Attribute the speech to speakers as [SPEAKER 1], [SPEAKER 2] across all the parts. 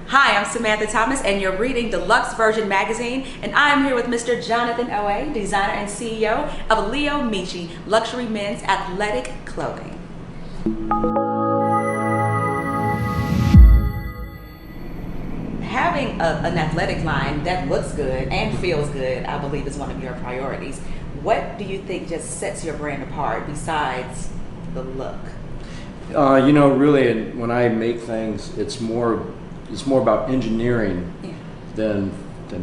[SPEAKER 1] Hi, I'm Samantha Thomas, and you're reading DLXVRSN magazine, and I'm here with Mr. Jonathan Owe, designer and CEO of Leomicci, luxury men's athletic clothing. Having an athletic line that looks good and feels good, I believe, is one of your priorities. What do you think just sets your brand apart besides the look?
[SPEAKER 2] Really, when I make things, it's more about engineering than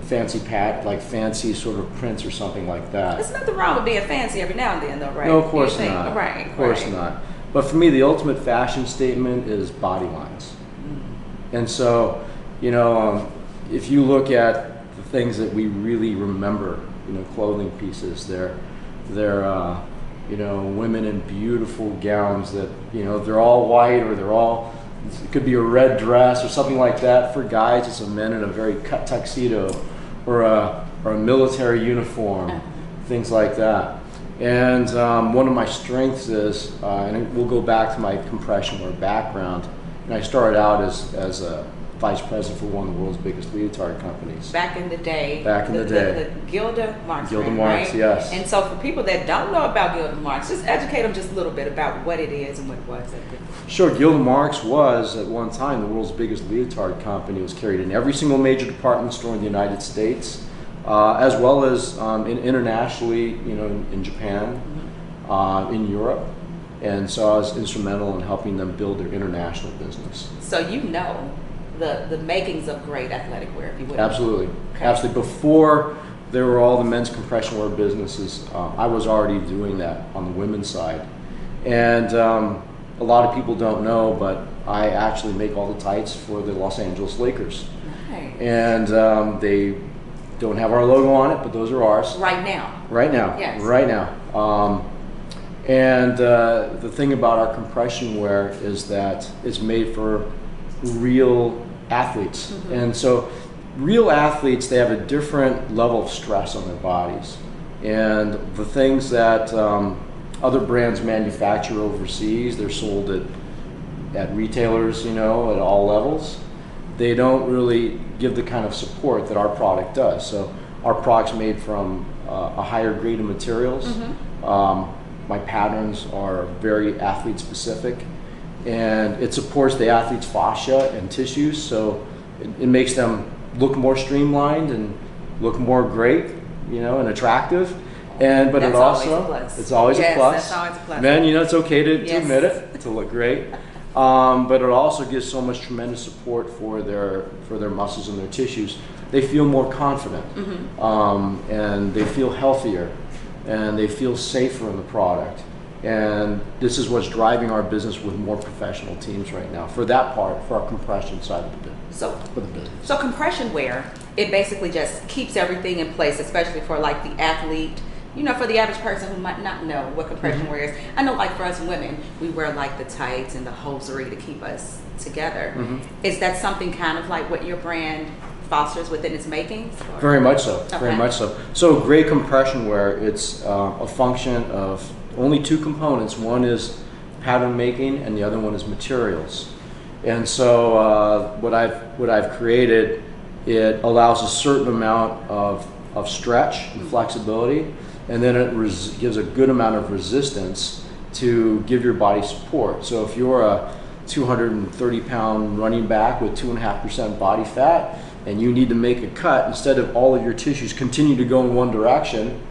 [SPEAKER 2] fancy fancy sort of prints or something like that.
[SPEAKER 1] There's nothing wrong with being fancy every now and then, though, right?
[SPEAKER 2] No, of course not.
[SPEAKER 1] Right.
[SPEAKER 2] Of course not. But for me, the ultimate fashion statement is body lines. And so, if you look at the things that we really remember, clothing pieces, they're women in beautiful gowns that, they're all white, or it could be a red dress or something like that. For guys, it's a men in a very cut tuxedo or a military uniform, things like that. And one of my strengths is, and we'll go back to my compression wear background, and I started out as a vice president for one of the world's biggest leotard companies.
[SPEAKER 1] Back in the day.
[SPEAKER 2] The
[SPEAKER 1] Gilda Marks.
[SPEAKER 2] Gilda Marks,
[SPEAKER 1] right?
[SPEAKER 2] yes.
[SPEAKER 1] And so for people that don't know about Gilda Marks, just educate them just a little bit about what it is and what it was.
[SPEAKER 2] Sure, Gilda Marks was at one time the world's biggest leotard company. It was carried in every single major department store in the United States, as well as internationally, in Japan, in Europe. And so I was instrumental in helping them build their international business.
[SPEAKER 1] So the makings of great athletic wear, if you would.
[SPEAKER 2] Absolutely.
[SPEAKER 1] Okay.
[SPEAKER 2] Absolutely. Before there were all the men's compression wear businesses, I was already doing that on the women's side. And a lot of people don't know, but I actually make all the tights for the Los Angeles Lakers.
[SPEAKER 1] Right.
[SPEAKER 2] And they don't have our logo on it, but those are ours.
[SPEAKER 1] Right now.
[SPEAKER 2] Right now.
[SPEAKER 1] Yes.
[SPEAKER 2] Right now. And the thing about our compression wear is that it's made for real athletes. And so real athletes, they have a different level of stress on their bodies. And the things that other brands manufacture overseas, they're sold at retailers, at all levels. They don't really give the kind of support that our product does. So our product's made from a higher grade of materials. My patterns are very athlete specific, and it supports the athlete's fascia and tissues, so it makes them look more streamlined and look more great, and attractive. But
[SPEAKER 1] that's
[SPEAKER 2] it also,
[SPEAKER 1] always a plus.
[SPEAKER 2] It's always a plus.
[SPEAKER 1] That's always a plus.
[SPEAKER 2] Men, it's okay to admit it, to look great. But it also gives so much tremendous support for their muscles and their tissues. They feel more confident, and they feel healthier, and they feel safer in the product. And this is what's driving our business with more professional teams right now. For that part, for our compression side of the business.
[SPEAKER 1] So compression wear, it basically just keeps everything in place, especially for like the athlete. For the average person who might not know what compression wear is. I know, like for us women, we wear like the tights and the hosiery to keep us together. Is that something kind of like what your brand fosters within its makings? Or?
[SPEAKER 2] Very much so.
[SPEAKER 1] Okay.
[SPEAKER 2] Very much so. So great compression wear, it's a function of only two components. One is pattern making, and the other one is materials. And so what I've created, it allows a certain amount of stretch and flexibility, and then it gives a good amount of resistance to give your body support. So if you're a 230-pound running back with 2.5% body fat, and you need to make a cut, instead of all of your tissues continue to go in one direction,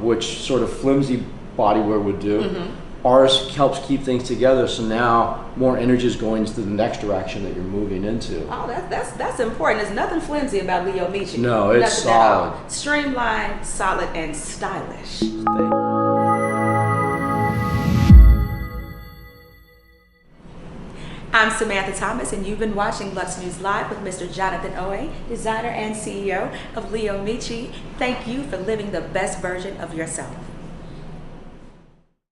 [SPEAKER 2] which sort of flimsy bodywear would do, ours helps keep things together. So now more energy is going into the next direction that you're moving into.
[SPEAKER 1] Oh, that's important. There's nothing flimsy about Leomicci.
[SPEAKER 2] No, it's solid.
[SPEAKER 1] Streamlined, solid, and stylish. I'm Samantha Thomas, and you've been watching Lux News Live with Mr. Jonathan Owe, designer and CEO of Leomicci. Thank you for living the best version of yourself.